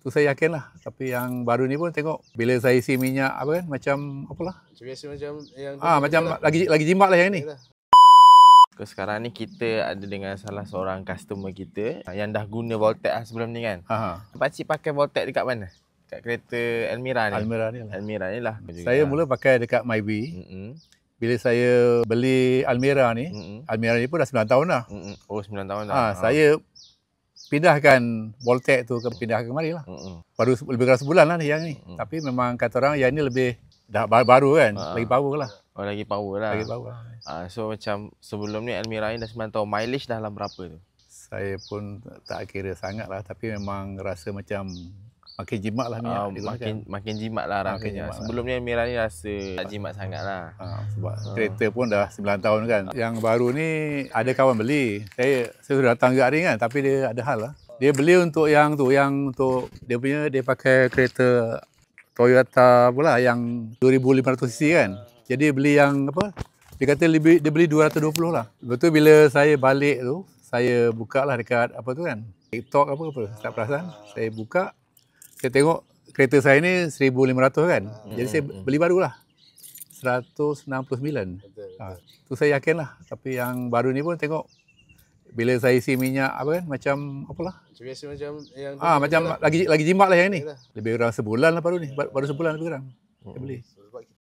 tu saya yakin lah. Tapi yang baru ni pun tengok bila saya isi minyak apa kan macam apalah. Biasa macam yang Macam lagi jimat lah yang ni. Sekarang ni kita ada dengan salah seorang customer kita yang dah guna Voltec sebelum ni kan. Pakcik pakai Voltec dekat mana? Kat kereta Almera ni. Almera ni lah. Saya mula pakai dekat Myvi. Bila saya beli Almera ni, Almera ni pun dah 9 tahun dah. Oh, 9 tahun dah. Saya pindahkan Voltec tu pindah ke mari lah. Baru lebih kurang sebulan lah yang ni. Tapi memang kata orang yang ni lebih dah baru kan, lagi power lah. Oh, lagi power lah. Lagi power lah. So macam sebelum ni Almera ni dah 9 tahun, mileage dah dalam berapa tu? Saya pun tak kira sangat lah, tapi memang rasa macam makin jimat lah minyak. Makin jimat lah rasanya. Sebelum ni Almera ni rasa tak jimat sangat lah. Sebab kereta pun dah 9 tahun kan. Yang baru ni ada kawan beli. Saya sudah datang juga hari kan, tapi dia ada hal lah. Dia beli untuk yang untuk dia pakai kereta Toyota pula yang 2500cc kan. Jadi beli yang apa? Dia kata dia beli 220 lah. Lepas tu bila saya balik tu, saya buka lah dekat apa tu kan, TikTok apa, tak perasan. Saya buka, saya tengok kereta saya ni 1500 kan. Jadi saya beli baru lah. 169. Tu saya yakin lah. Tapi yang baru ni pun tengok bila saya isi minyak apa kan macam apalah. Biasa macam yang macam lagi jimat lah yang ni. Lebih kurang sebulan lah baru ni. Baru sebulan lebih kurang saya beli.